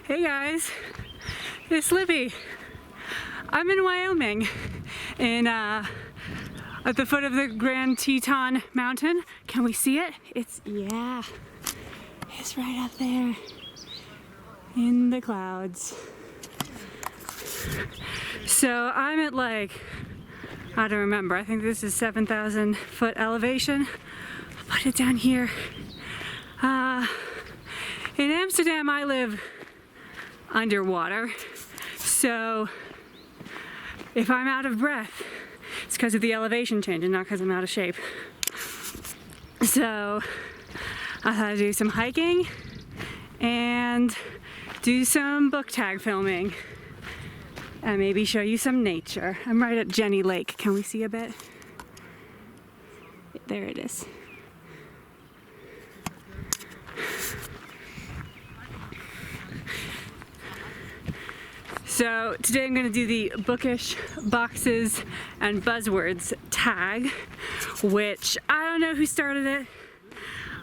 Hey guys, it's Libby. I'm in Wyoming, at the foot of the Grand Teton mountain. Can we see it? It's right up there in the clouds. So I'm at I don't remember, I think this is 7,000 foot elevation. I'll put it down here. In Amsterdam I live underwater, so if I'm out of breath, it's because of the elevation change and not because I'm out of shape. So I thought I'd do some hiking and do some book tag filming and maybe show you some nature. I'm right at Jenny Lake. Can we see a bit? There it is. So today I'm going to do the Bookish boxes and Buzzwords tag, which I don't know who started it.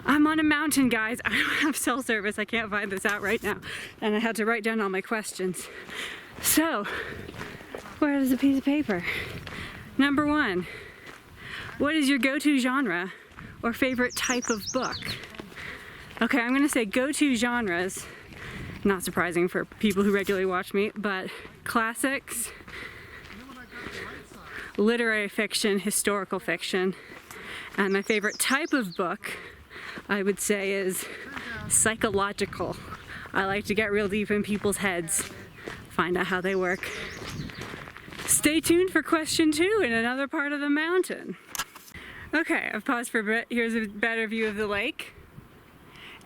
I'm on a mountain, guys. I don't have cell service. I can't find this out right now. And I had to write down all my questions. So, where is a piece of paper? Number 1, what is your go-to genre or favorite type of book? Okay, I'm going to say go-to genres. Not surprising for people who regularly watch me, but classics, literary fiction, historical fiction, and my favorite type of book, I would say, is psychological. I like to get real deep in people's heads, find out how they work. Stay tuned for question 2 in another part of the mountain. Okay, I've paused for a bit. Here's a better view of the lake.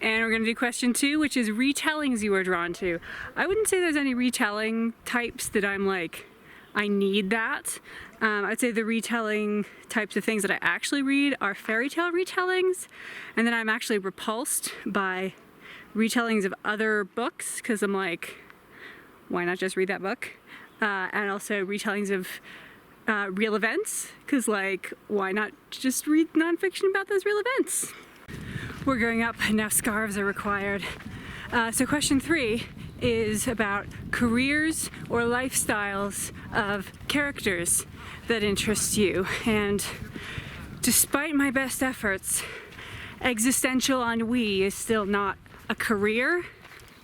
And we're going to do question 2, which is retellings you were drawn to. I wouldn't say there's any retelling types that I'm like, I need that. I'd say the retelling types of things that I actually read are fairy tale retellings. And then I'm actually repulsed by retellings of other books, because I'm like, why not just read that book? And also retellings of real events, because like, why not just read nonfiction about those real events? We're going up, now scarves are required. So question 3 is about careers or lifestyles of characters that interest you. And despite my best efforts, existential ennui is still not a career,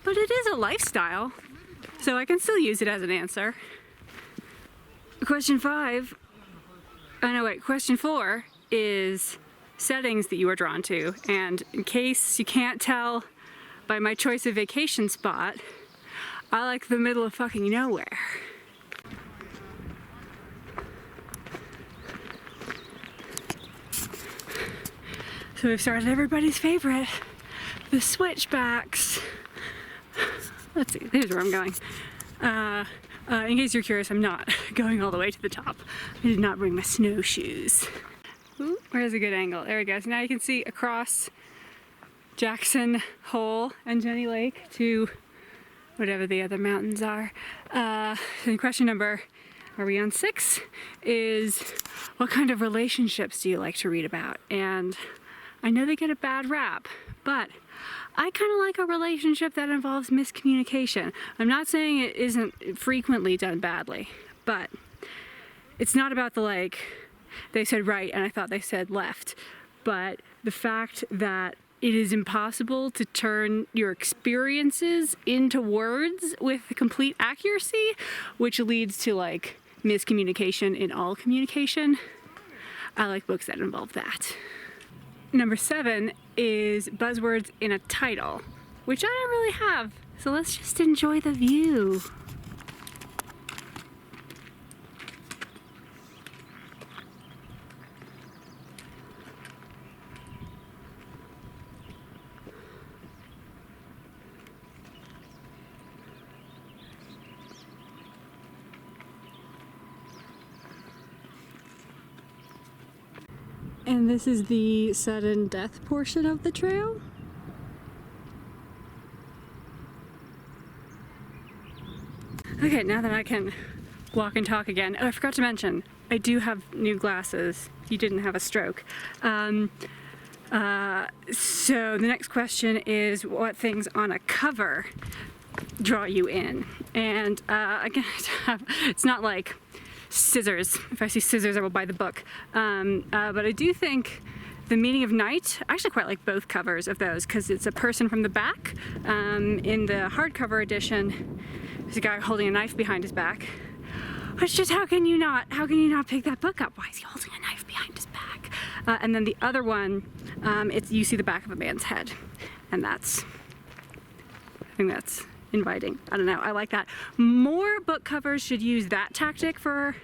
but it is a lifestyle. So I can still use it as an answer. Question 4 is settings that you are drawn to, and in case you can't tell by my choice of vacation spot, I like the middle of fucking nowhere. So we've started everybody's favorite, the switchbacks. Let's see, here's where I'm going. In case you're curious, I'm not going all the way to the top. I did not bring my snowshoes. Ooh, where's a good angle? There we go. So now you can see across Jackson Hole and Jenny Lake to whatever the other mountains are. And question number, are we on 6? Is what kind of relationships do you like to read about? And I know they get a bad rap, but I kind of like a relationship that involves miscommunication. I'm not saying it isn't frequently done badly, but it's not about the they said right and I thought they said left, but the fact that it is impossible to turn your experiences into words with complete accuracy, which leads to miscommunication in all communication. I like books that involve that. Number 7 is buzzwords in a title, which I don't really have, so let's just enjoy the view. And this is the sudden death portion of the trail. Okay, now that I can walk and talk again. Oh, I forgot to mention, I do have new glasses. You didn't have a stroke. So the next question is what things on a cover draw you in. And again, it's not like scissors. If I see scissors, I will buy the book. But I do think The Meaning of Night, I actually quite like both covers of those because it's a person from the back. In the hardcover edition, there's a guy holding a knife behind his back. It's just, how can you not pick that book up? Why is he holding a knife behind his back? And then the other one, you see the back of a man's head, and I think that's inviting. I don't know, I like that. More book covers should use that tactic for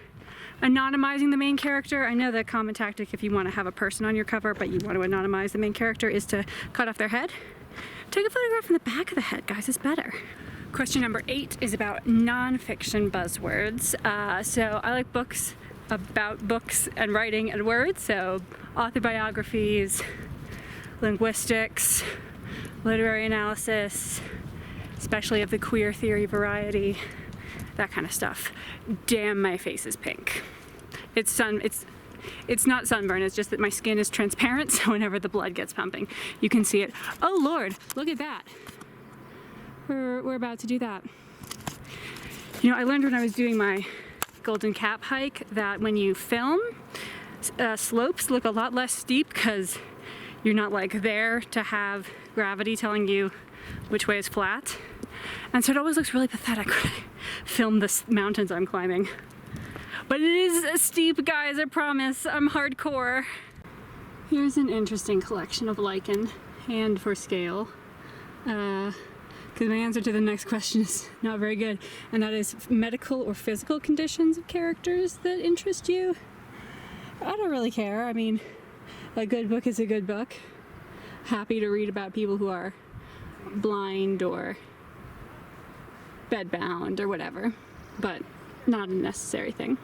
anonymizing the main character. I know the common tactic if you want to have a person on your cover but you want to anonymize the main character is to cut off their head. Take a photograph from the back of the head, guys, it's better. Question number 8 is about nonfiction buzzwords. So I like books about books and writing and words, so author biographies, linguistics, literary analysis, especially of the queer theory variety, that kind of stuff. Damn, my face is pink. It's not sunburn, it's just that my skin is transparent, so whenever the blood gets pumping, you can see it. Oh Lord, look at that. We're about to do that. You know, I learned when I was doing my Golden Cap hike that when you film, slopes look a lot less steep because you're not like there to have gravity telling you which way is flat. And so it always looks really pathetic when I film the mountains I'm climbing. But it is steep, guys, I promise. I'm hardcore. Here's an interesting collection of lichen, hand for scale. Because my answer to the next question is not very good, and that is medical or physical conditions of characters that interest you. I don't really care. I mean, a good book is a good book. Happy to read about people who are blind or bedbound or whatever, but not a necessary thing.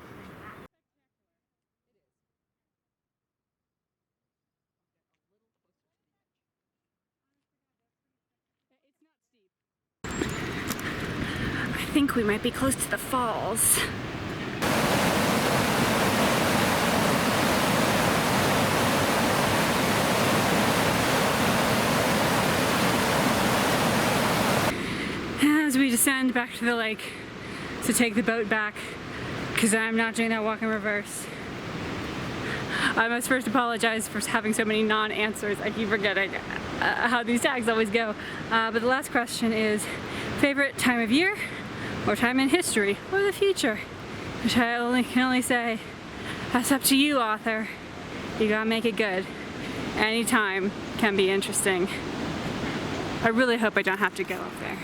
I think we might be close to the falls. As we descend back to the lake to take the boat back, because I'm not doing that walk in reverse. I must first apologize for having so many non-answers. I keep forgetting how these tags always go. But the last question is, favorite time of year, or time in history, or the future? Which I can only say, that's up to you, author. You gotta make it good. Any time can be interesting. I really hope I don't have to go up there.